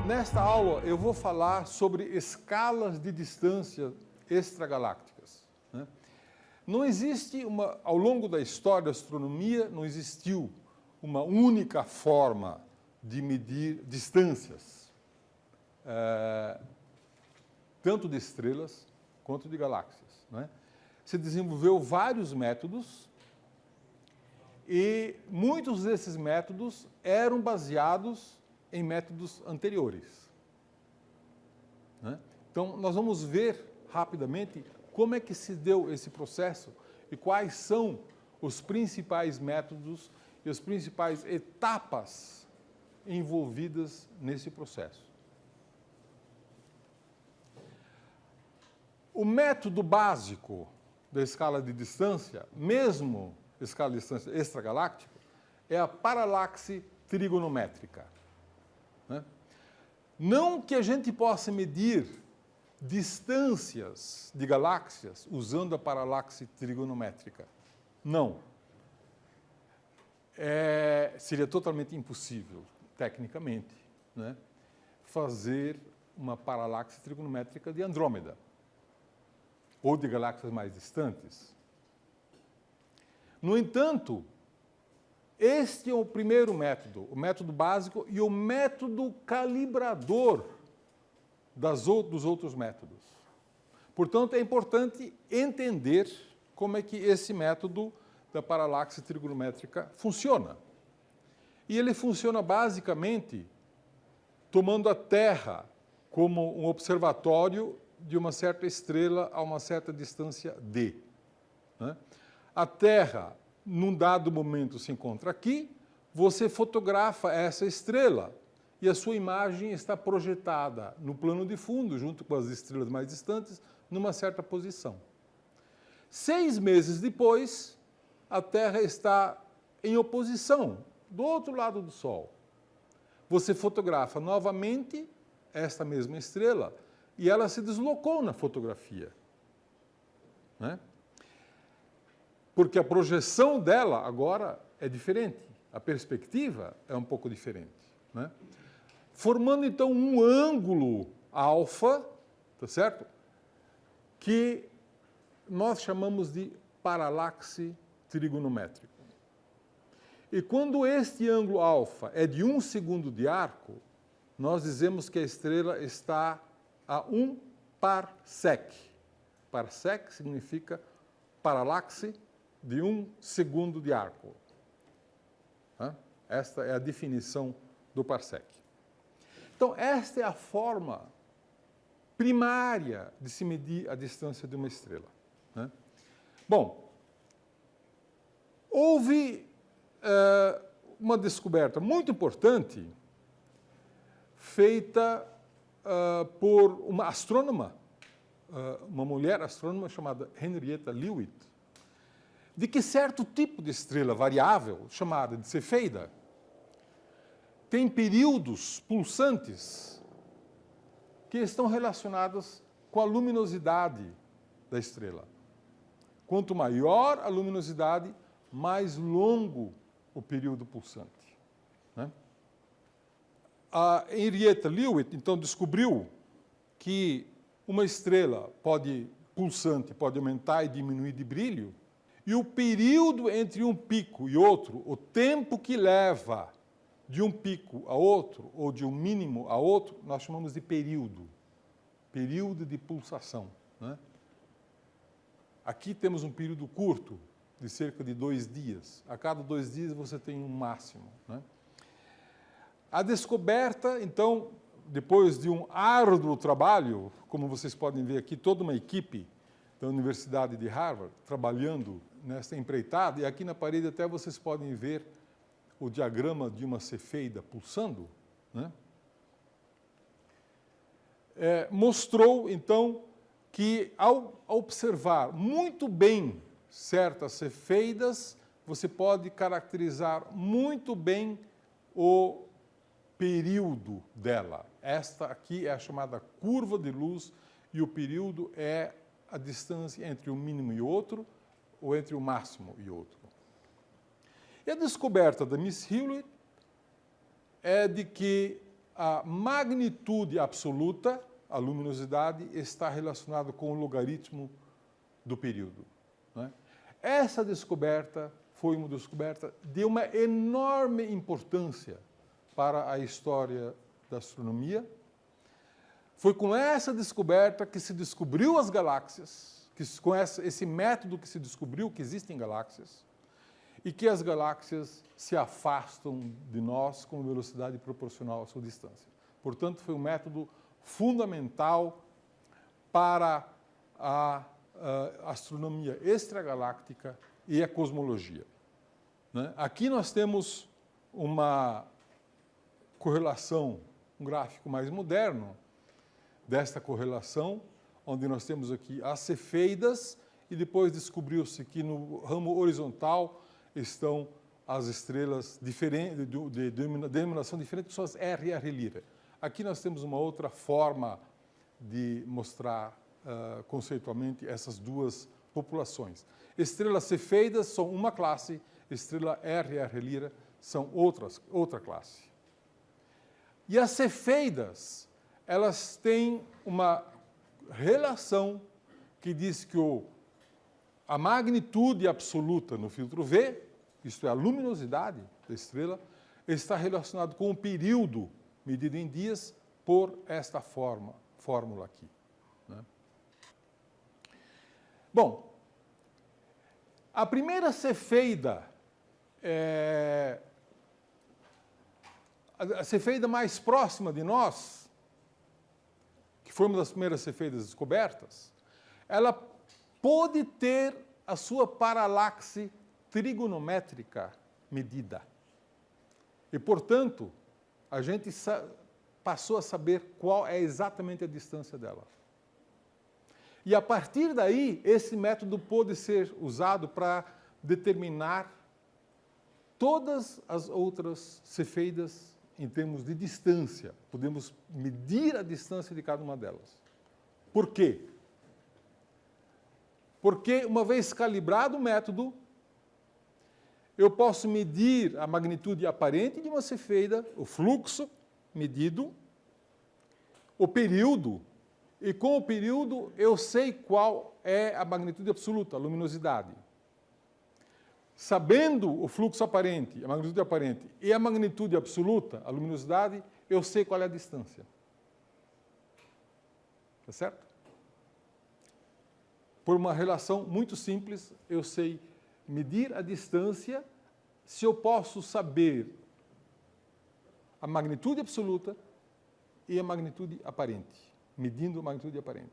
Nesta aula eu vou falar sobre escalas de distância extragalácticas, né? Não existe ao longo da história da astronomia, não existiu uma única forma de medir distâncias, tanto de estrelas quanto de galáxias, né? Se desenvolveu vários métodos e muitos desses métodos eram baseados em métodos anteriores, né? Então, nós vamos ver rapidamente como é que se deu esse processo e quais são os principais métodos e as principais etapas envolvidas nesse processo. O método básico da escala de distância, mesmo escala de distância extragaláctica, é a paralaxe trigonométrica, né? Não que a gente possa medir distâncias de galáxias usando a paralaxe trigonométrica. Não. Seria totalmente impossível, tecnicamente, né, fazer uma paralaxe trigonométrica de Andrômeda ou de galáxias mais distantes. No entanto, este é o primeiro método, o método básico e o método calibrador dos outros métodos. Portanto, é importante entender como é que esse método da paralaxe trigonométrica funciona. E ele funciona basicamente tomando a Terra como um observatório de uma certa estrela a uma certa distância d, né? A Terra, num dado momento, se encontra aqui, você fotografa essa estrela e a sua imagem está projetada no plano de fundo, junto com as estrelas mais distantes, numa certa posição. 6 meses depois, a Terra está em oposição, do outro lado do Sol. Você fotografa novamente esta mesma estrela e ela se deslocou na fotografia, né? Porque a projeção dela agora é diferente, a perspectiva é um pouco diferente, né? Formando então um ângulo alfa, tá certo? Que nós chamamos de paralaxe trigonométrica. E quando este ângulo alfa é de 1 segundo de arco, nós dizemos que a estrela está a 1 parsec. Parsec significa paralaxe de 1 segundo de arco. Esta é a definição do parsec. Então, esta é a forma primária de se medir a distância de uma estrela, né? Bom, houve uma descoberta muito importante feita por uma astrônoma, uma mulher astrônoma chamada Henrietta Leavitt, de que certo tipo de estrela variável, chamada de cefeida, tem períodos pulsantes que estão relacionados com a luminosidade da estrela. Quanto maior a luminosidade, mais longo o período pulsante, né? A Henrietta Leavitt, então, descobriu que uma estrela pulsante pode aumentar e diminuir de brilho, e o período entre um pico e outro, o tempo que leva de um pico a outro, ou de um mínimo a outro, nós chamamos de período de pulsação, né? Aqui temos um período curto, de cerca de 2 dias. A cada 2 dias você tem um máximo, né? A descoberta, então, depois de um árduo trabalho, como vocês podem ver aqui, toda uma equipe da Universidade de Harvard trabalhando nesta empreitada, e aqui na parede até vocês podem ver o diagrama de uma cefeida pulsando, né? Mostrou, então, que ao observar muito bem certas cefeidas, você pode caracterizar muito bem o período dela. Esta aqui é a chamada curva de luz e o período é a distância entre um mínimo e outro ou entre o máximo e outro. E a descoberta da Miss Hewitt é de que a magnitude absoluta, a luminosidade, está relacionada com o logaritmo do período. Né? Essa descoberta foi uma descoberta de uma enorme importância para a história da astronomia. Foi com essa descoberta que se descobriu as galáxias, com esse método que se descobriu que existem galáxias, e que as galáxias se afastam de nós com velocidade proporcional à sua distância. Portanto, foi um método fundamental para a astronomia extragaláctica e a cosmologia. Né? Aqui nós temos uma correlação, um gráfico mais moderno desta correlação, onde nós temos aqui as cefeidas, e depois descobriu-se que no ramo horizontal estão as estrelas de denominação diferente, que são as R e R Lyrae. Aqui nós temos uma outra forma de mostrar conceitualmente essas duas populações. Estrelas cefeidas são uma classe, estrela R e R Lyrae são outra classe. E as cefeidas, elas têm uma relação que diz que a magnitude absoluta no filtro V, isto é, a luminosidade da estrela, está relacionado com o período medido em dias por esta fórmula aqui. Né? Bom, a primeira cefeida, a cefeida mais próxima de nós, que foi uma das primeiras cefeidas descobertas, ela pôde ter a sua paralaxe trigonométrica medida. E, portanto, a gente passou a saber qual é exatamente a distância dela. E, a partir daí, esse método pôde ser usado para determinar todas as outras cefeidas em termos de distância. Podemos medir a distância de cada uma delas. Por quê? Porque, uma vez calibrado o método, eu posso medir a magnitude aparente de uma cefeida, o fluxo medido, o período, e com o período eu sei qual é a magnitude absoluta, a luminosidade. Sabendo o fluxo aparente, a magnitude aparente, e a magnitude absoluta, a luminosidade, eu sei qual é a distância. Tá certo? Por uma relação muito simples, eu sei medir a distância se eu posso saber a magnitude absoluta e a magnitude aparente, medindo a magnitude aparente.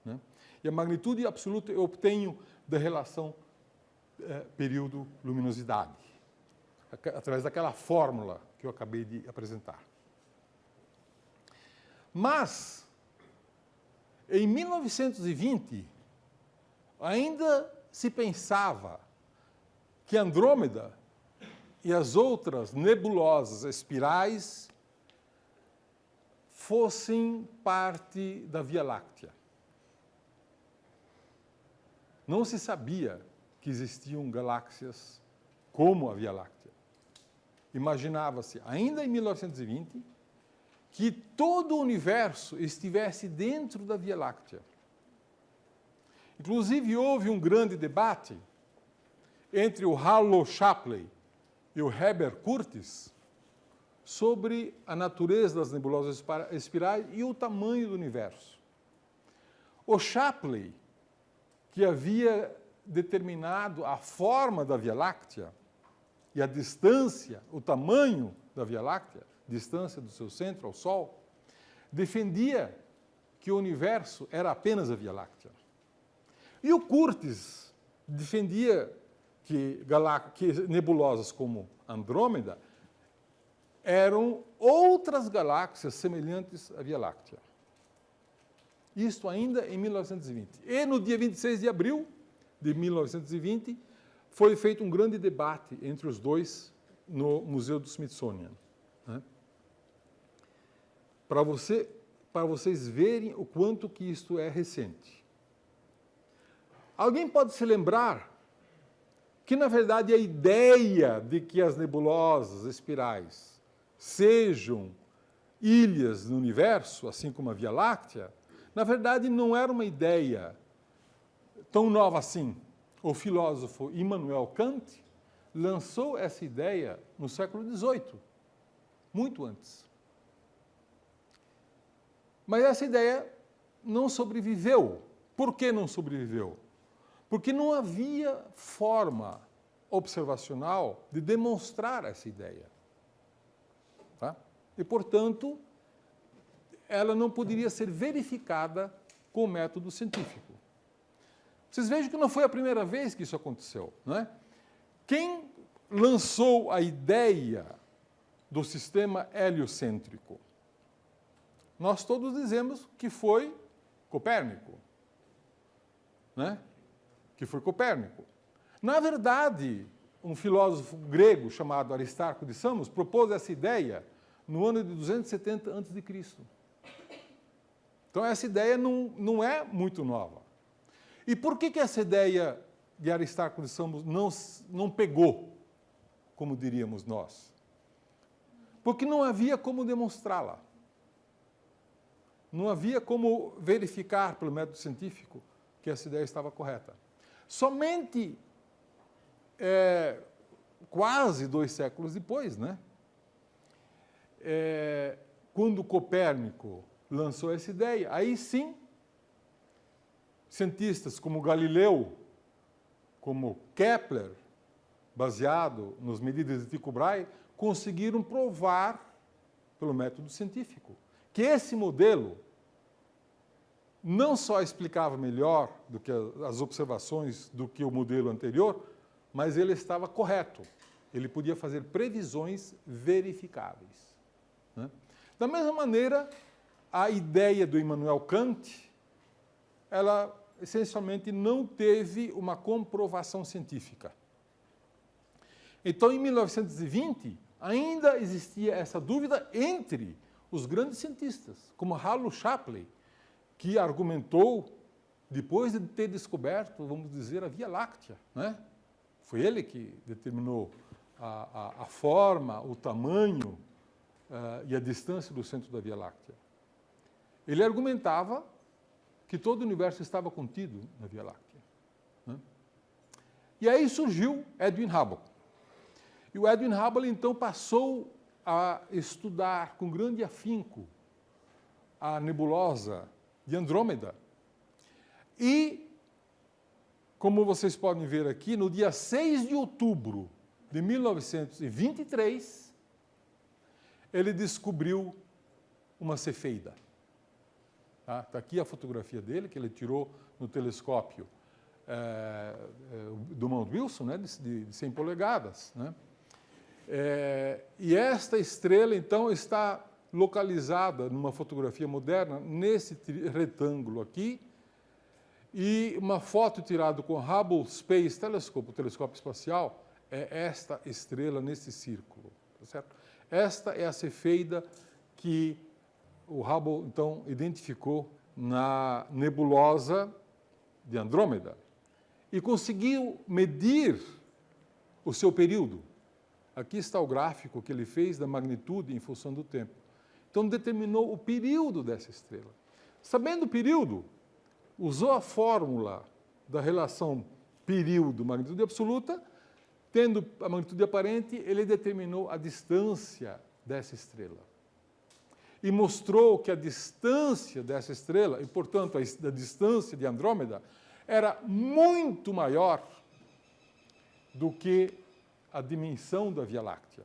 Né? E a magnitude absoluta eu obtenho da relação período-luminosidade, através daquela fórmula que eu acabei de apresentar. Mas, em 1920, ainda se pensava que Andrômeda e as outras nebulosas espirais fossem parte da Via Láctea. Não se sabia que existiam galáxias como a Via Láctea. Imaginava-se, ainda em 1920, que todo o universo estivesse dentro da Via Láctea. Inclusive, houve um grande debate entre o Harlow Shapley e o Heber Curtis sobre a natureza das nebulosas espirais e o tamanho do universo. O Shapley, que havia determinado a forma da Via Láctea e a distância, o tamanho da Via Láctea, distância do seu centro ao Sol, defendia que o universo era apenas a Via Láctea. E o Curtis defendia que nebulosas como Andrômeda eram outras galáxias semelhantes à Via Láctea. Isto ainda em 1920. E no dia 26 de abril de 1920, foi feito um grande debate entre os dois no Museu do Smithsonian. Né? Para vocês verem o quanto que isto é recente. Alguém pode se lembrar que, na verdade, a ideia de que as nebulosas espirais sejam ilhas no universo, assim como a Via Láctea, na verdade não era uma ideia tão nova assim. O filósofo Immanuel Kant lançou essa ideia no século XVIII, muito antes. Mas essa ideia não sobreviveu. Por que não sobreviveu? Porque não havia forma observacional de demonstrar essa ideia. Tá? E, portanto, ela não poderia ser verificada com o método científico. Vocês vejam que não foi a primeira vez que isso aconteceu, não é? Quem lançou a ideia do sistema heliocêntrico? Nós todos dizemos que foi Copérnico, né? Que foi Copérnico. Na verdade, um filósofo grego chamado Aristarco de Samos propôs essa ideia no ano de 270 a.C. Então, essa ideia não é muito nova. E por que essa ideia de Aristarco de Samos não pegou, como diríamos nós? Porque não havia como demonstrá-la. Não havia como verificar, pelo método científico, que essa ideia estava correta. Somente quase 2 séculos depois, né? Quando Copérnico lançou essa ideia, aí sim, cientistas como Galileu, como Kepler, baseado nas medidas de Tycho Brahe, conseguiram provar, pelo método científico, que esse modelo não só explicava melhor do que as observações do que o modelo anterior, mas ele estava correto. Ele podia fazer previsões verificáveis, né? Da mesma maneira, a ideia do Immanuel Kant, ela essencialmente não teve uma comprovação científica. Então, em 1920, ainda existia essa dúvida entre os grandes cientistas, como Harlow Shapley, que argumentou, depois de ter descoberto, vamos dizer, a Via Láctea, né? Foi ele que determinou a forma, o tamanho e a distância do centro da Via Láctea. Ele argumentava que todo o universo estava contido na Via Láctea, né? E aí surgiu Edwin Hubble. E o Edwin Hubble, então, passou a estudar com grande afinco a nebulosa de Andrômeda. E, como vocês podem ver aqui, no dia 6 de outubro de 1923, ele descobriu uma cefeida. Está aqui a fotografia dele, que ele tirou no telescópio do Mount Wilson, né, de 100 polegadas. Né? E esta estrela, então, está localizada numa fotografia moderna, nesse retângulo aqui, e uma foto tirada com o Hubble Space Telescope, o telescópio espacial, é esta estrela nesse círculo. Tá certo? Esta é a cefeida que o Hubble, então, identificou na nebulosa de Andrômeda e conseguiu medir o seu período. Aqui está o gráfico que ele fez da magnitude em função do tempo. Então, determinou o período dessa estrela. Sabendo o período, usou a fórmula da relação período-magnitude absoluta, tendo a magnitude aparente, ele determinou a distância dessa estrela. E mostrou que a distância dessa estrela, e, portanto, a distância de Andrômeda, era muito maior do que a dimensão da Via Láctea.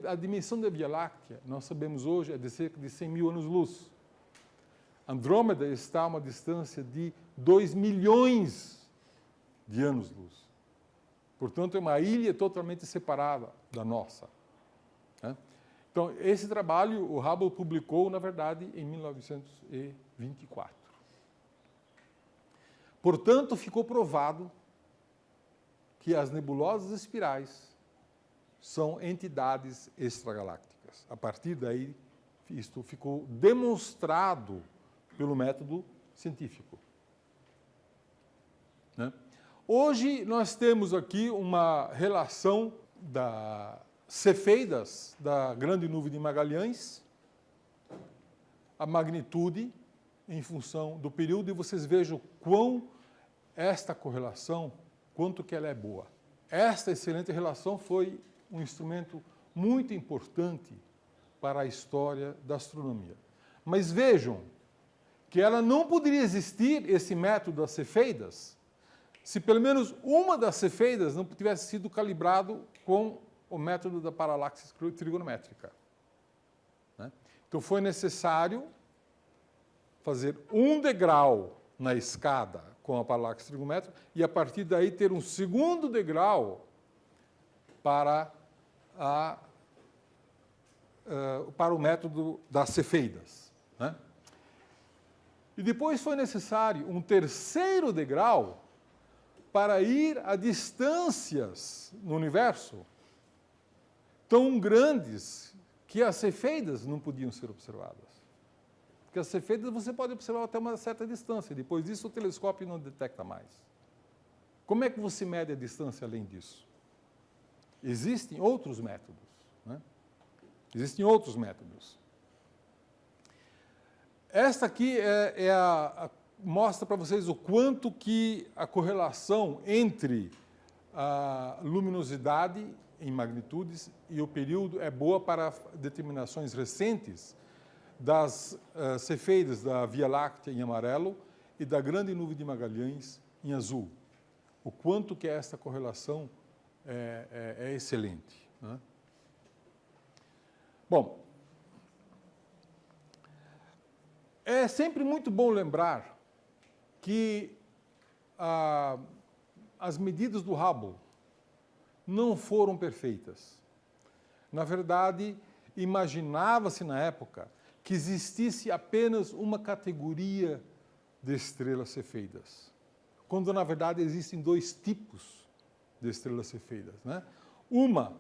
A dimensão da Via Láctea, nós sabemos hoje, é de cerca de 100 mil anos-luz. Andrômeda está a uma distância de 2 milhões de anos-luz. Portanto, é uma ilha totalmente separada da nossa, né? Então, esse trabalho o Hubble publicou, na verdade, em 1924. Portanto, ficou provado que as nebulosas espirais são entidades extragalácticas. A partir daí, isto ficou demonstrado pelo método científico, né? Hoje, nós temos aqui uma relação das cefeidas da Grande Nuvem de Magalhães a magnitude em função do período e vocês vejam quão esta correlação, quanto que ela é boa. Esta excelente relação foi um instrumento muito importante para a história da astronomia. Mas vejam que ela não poderia existir, esse método das cefeidas, se pelo menos uma das cefeidas não tivesse sido calibrado com o método da paralaxe trigonométrica. Né? Então foi necessário fazer um degrau na escada com a paralaxe trigonométrica e a partir daí ter um segundo degrau para o método das cefeidas. Né? E depois foi necessário um terceiro degrau para ir a distâncias no universo tão grandes que as cefeidas não podiam ser observadas. Porque as cefeidas você pode observar até uma certa distância, depois disso o telescópio não detecta mais. Como é que você mede a distância além disso? Existem outros métodos. Né? Existem outros métodos. Esta aqui mostra para vocês o quanto que a correlação entre a luminosidade em magnitudes e o período é boa para determinações recentes das cefeidas da Via Láctea em amarelo e da Grande Nuvem de Magalhães em azul. O quanto que esta correlação é excelente. Né? Bom, é sempre muito bom lembrar que as medidas do Hubble não foram perfeitas. Na verdade, imaginava-se na época que existisse apenas uma categoria de estrelas cefeidas, quando na verdade existem dois tipos de estrelas cefeidas. Né? Uma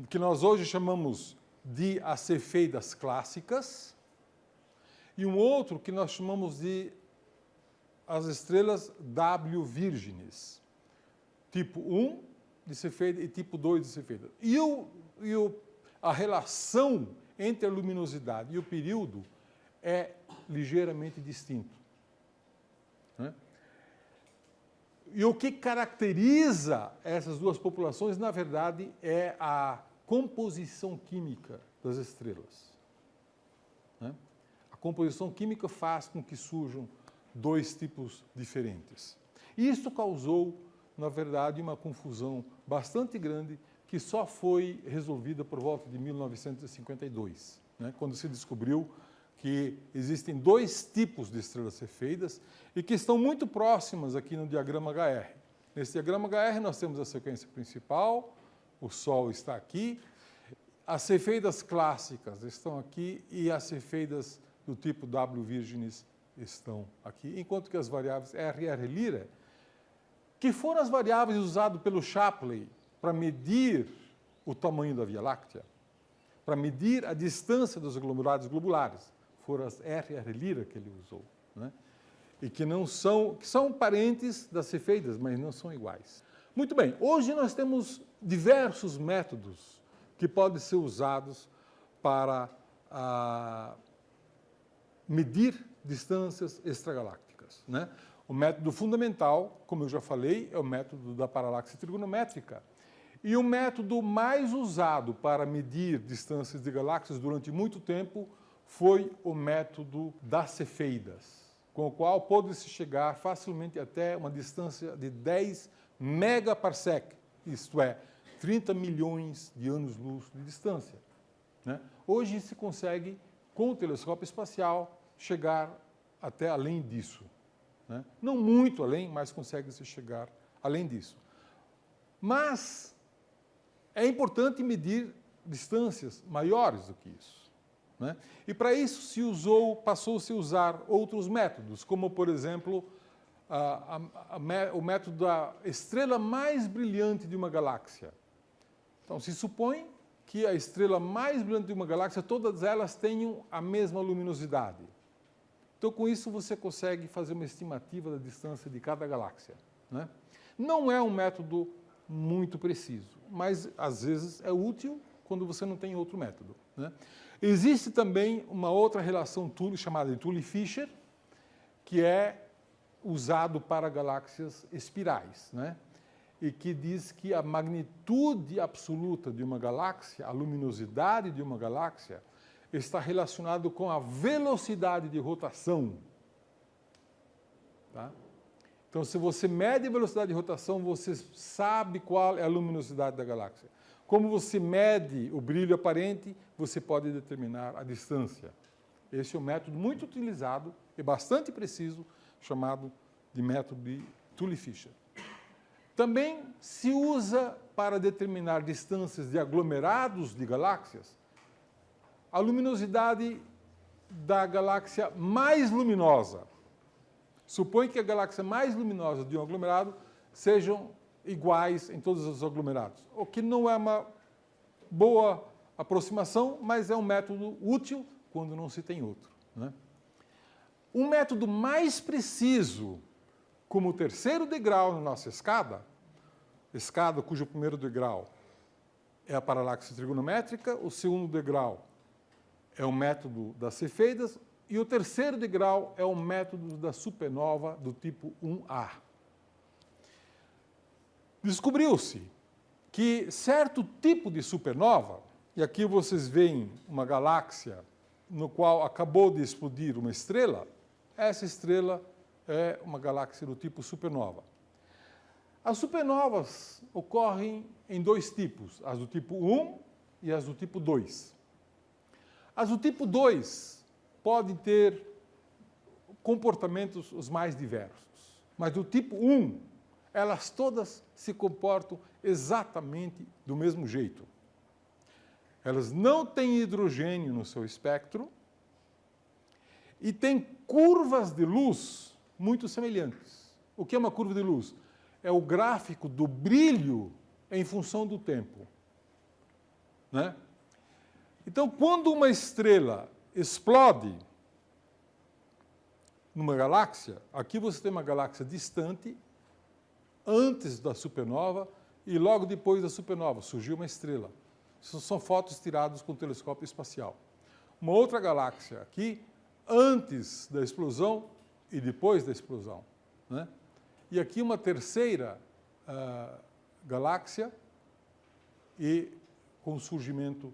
que nós hoje chamamos de as cefeidas clássicas, e um outro que nós chamamos de as estrelas W Virgens, tipo 1 de cefeida e tipo 2 de cefeida. A relação entre a luminosidade e o período é ligeiramente distinto. Né? E o que caracteriza essas duas populações, na verdade, é a composição química das estrelas. Né? A composição química faz com que surjam dois tipos diferentes. E isso causou, na verdade, uma confusão bastante grande que só foi resolvida por volta de 1952, né, quando se descobriu que existem dois tipos de estrelas cefeidas e que estão muito próximas aqui no diagrama HR. Nesse diagrama HR nós temos a sequência principal, o Sol está aqui, as cefeidas clássicas estão aqui e as cefeidas do tipo W Virgens estão aqui, enquanto que as variáveis R e R Lyrae, que foram as variáveis usadas pelo Shapley para medir o tamanho da Via Láctea, para medir a distância dos aglomerados globulares, foram as R e R Lyrae que ele usou, né? E que são parentes das cefeidas, mas não são iguais. Muito bem, hoje nós temos diversos métodos que podem ser usados para medir distâncias extragalácticas. Né? O método fundamental, como eu já falei, é o método da paralaxe trigonométrica. E o método mais usado para medir distâncias de galáxias durante muito tempo foi o método das cefeidas, com o qual pôde-se chegar facilmente até uma distância de 10 megaparsec, isto é, 30 milhões de anos-luz de distância. Né? Hoje se consegue, com o telescópio espacial, chegar até além disso. Né? Não muito além, mas consegue-se chegar além disso. Mas é importante medir distâncias maiores do que isso. Né? E para isso passou-se a usar outros métodos, como, por exemplo, o método da estrela mais brilhante de uma galáxia. Então, se supõe que a estrela mais brilhante de uma galáxia, todas elas tenham a mesma luminosidade. Então, com isso, você consegue fazer uma estimativa da distância de cada galáxia. Né? Não é um método muito preciso, mas, às vezes, é útil quando você não tem outro método. Né? Existe também uma outra relação chamada de Tully-Fisher, que é usado para galáxias espirais, né? E que diz que a magnitude absoluta de uma galáxia, a luminosidade de uma galáxia, está relacionado com a velocidade de rotação. Tá? Então, se você mede a velocidade de rotação, você sabe qual é a luminosidade da galáxia. Como você mede o brilho aparente, você pode determinar a distância. Esse é um método muito utilizado e bastante preciso, chamado de método de Tully-Fisher. Também se usa para determinar distâncias de aglomerados de galáxias a luminosidade da galáxia mais luminosa. Supõe que a galáxia mais luminosa de um aglomerado sejam iguais em todos os aglomerados, o que não é uma boa aproximação, mas é um método útil quando não se tem outro, né? Um método mais preciso, como o terceiro degrau na nossa escada cujo primeiro degrau é a paralaxe trigonométrica, o segundo degrau é o método das cefeidas e o terceiro degrau é o método da supernova do tipo 1A. Descobriu-se que certo tipo de supernova, e aqui vocês veem uma galáxia no qual acabou de explodir uma estrela, essa estrela é uma galáxia do tipo supernova. As supernovas ocorrem em dois tipos, as do tipo 1 e as do tipo 2. As do tipo 2 podem ter comportamentos os mais diversos, mas do tipo 1, elas todas se comportam exatamente do mesmo jeito. Elas não têm hidrogênio no seu espectro e têm curvas de luz muito semelhantes. O que é uma curva de luz? É o gráfico do brilho em função do tempo, né? Então, quando uma estrela explode numa galáxia, aqui você tem uma galáxia distante, antes da supernova, e logo depois da supernova surgiu uma estrela. Isso são fotos tiradas com o telescópio espacial. Uma outra galáxia aqui, antes da explosão e depois da explosão, né? E aqui uma terceira galáxia e com o surgimento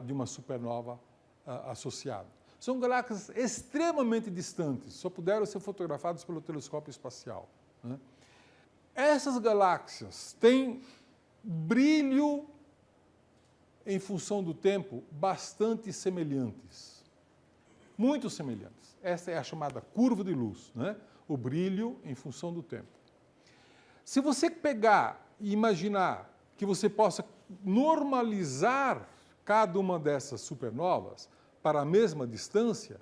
de uma supernova associada. São galáxias extremamente distantes, só puderam ser fotografadas pelo telescópio espacial, né? Essas galáxias têm brilho em função do tempo bastante semelhantes, muito semelhantes. Essa é a chamada curva de luz, né? O brilho em função do tempo. Se você pegar e imaginar que você possa normalizar cada uma dessas supernovas para a mesma distância,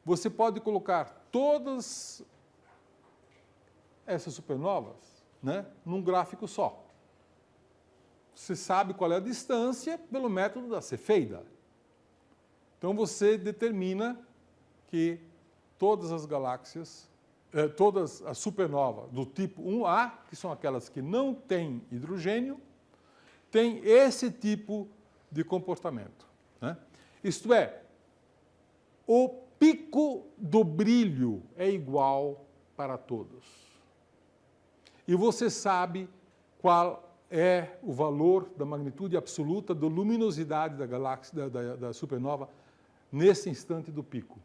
você pode colocar todas essas supernovas, né, num gráfico só. Você sabe qual é a distância pelo método da cefeida. Então você determina que todas as galáxias, todas as supernovas do tipo 1A, que são aquelas que não têm hidrogênio, têm esse tipo de comportamento, né? Isto é, o pico do brilho é igual para todos. E você sabe qual é o valor da magnitude absoluta da luminosidade da galáxia, da supernova, nesse instante do pico.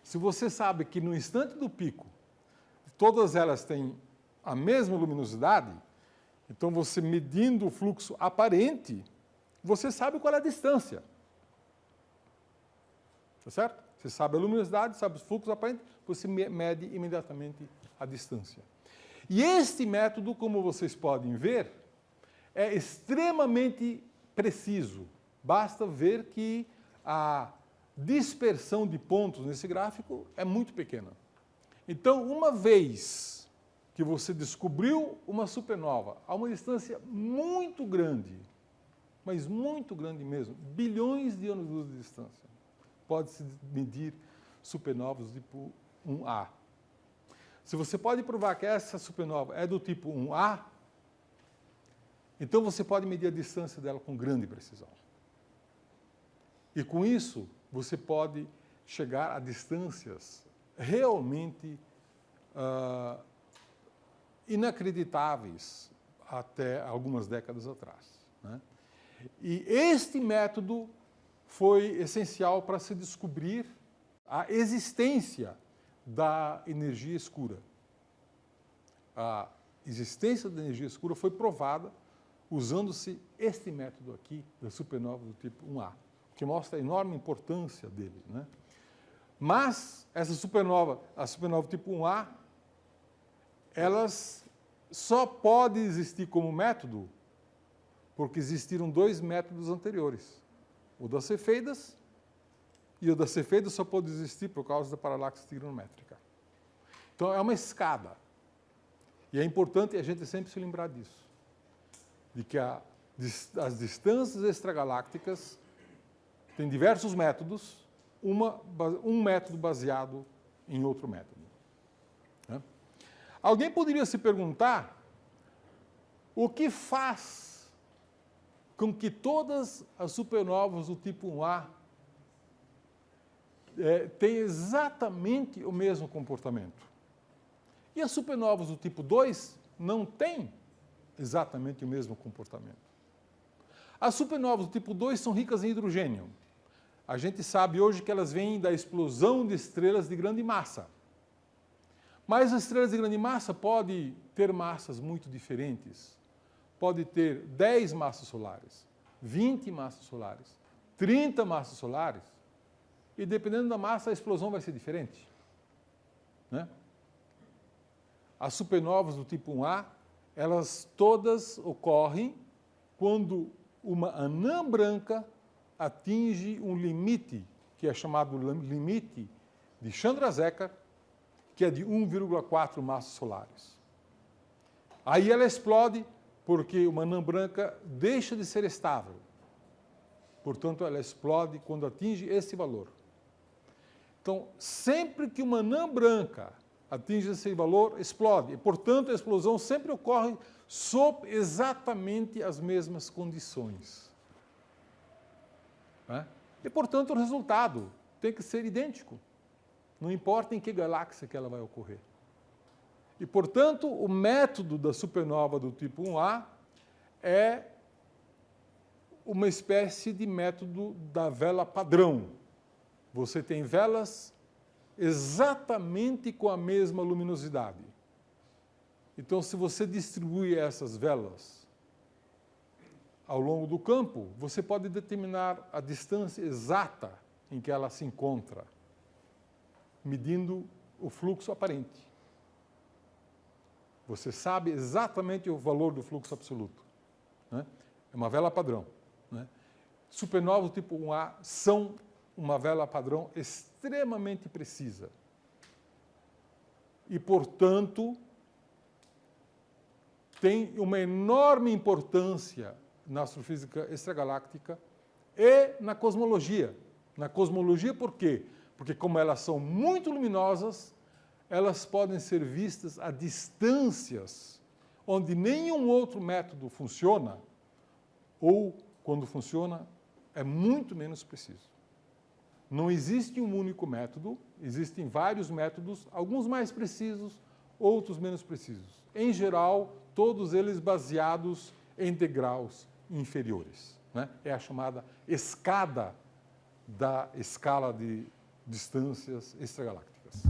Se você sabe que no instante do pico, todas elas têm a mesma luminosidade, então você medindo o fluxo aparente, você sabe qual é a distância. Tá certo? Você sabe a luminosidade, sabe o fluxo aparente, você mede imediatamente a distância. E este método, como vocês podem ver, é extremamente preciso. Basta ver que a dispersão de pontos nesse gráfico é muito pequena. Então, uma vez que você descobriu uma supernova a uma distância muito grande, mas muito grande mesmo, bilhões de anos-luz de distância, pode-se medir supernovas do tipo 1A. Se você pode provar que essa supernova é do tipo 1A, então você pode medir a distância dela com grande precisão. E com isso, você pode chegar a distâncias realmente inacreditáveis até algumas décadas atrás, né? E este método foi essencial para se descobrir a existência da energia escura. A existência da energia escura foi provada usando-se este método aqui da supernova do tipo 1A, que mostra a enorme importância dele, né? Mas essa supernova, a supernova tipo 1A, elas só podem existir como método porque existiram dois métodos anteriores. O das Cefeidas, e o das Cefeidas só pode existir por causa da paralaxe trigonométrica. Então é uma escada. E é importante a gente sempre se lembrar disso, de que as distâncias extragalácticas têm diversos métodos, um método baseado em outro método, né? Alguém poderia se perguntar o que faz com que todas as supernovas do tipo 1A tenham exatamente o mesmo comportamento. E as supernovas do tipo 2 não têm exatamente o mesmo comportamento. As supernovas do tipo 2 são ricas em hidrogênio. A gente sabe hoje que elas vêm da explosão de estrelas de grande massa. Mas as estrelas de grande massa podem ter massas muito diferentes. Pode ter 10 massas solares, 20 massas solares, 30 massas solares, e dependendo da massa, a explosão vai ser diferente, né? As supernovas do tipo 1A, elas todas ocorrem quando uma anã branca atinge um limite, que é chamado limite de Chandrasekhar, que é de 1,4 massas solares. Aí ela explode porque uma anã branca deixa de ser estável. Portanto, ela explode quando atinge esse valor. Então, sempre que uma anã branca atinge esse valor, explode. E, portanto, a explosão sempre ocorre sob exatamente as mesmas condições, né? E, portanto, o resultado tem que ser idêntico. Não importa em que galáxia que ela vai ocorrer. E, portanto, o método da supernova do tipo 1A é uma espécie de método da vela padrão. Você tem velas exatamente com a mesma luminosidade. Então, se você distribui essas velas ao longo do campo, você pode determinar a distância exata em que ela se encontra, medindo o fluxo aparente. Você sabe exatamente o valor do fluxo absoluto, né? É uma vela padrão, né? Supernovas do tipo 1A são uma vela padrão extremamente precisa. E, portanto, tem uma enorme importância na astrofísica extragaláctica e na cosmologia. Na cosmologia, por quê? Porque, como elas são muito luminosas, elas podem ser vistas a distâncias onde nenhum outro método funciona, ou, quando funciona, é muito menos preciso. Não existe um único método, existem vários métodos, alguns mais precisos, outros menos precisos. Em geral, todos eles baseados em degraus inferiores, né? É a chamada escada da escala de distâncias extragalácticas.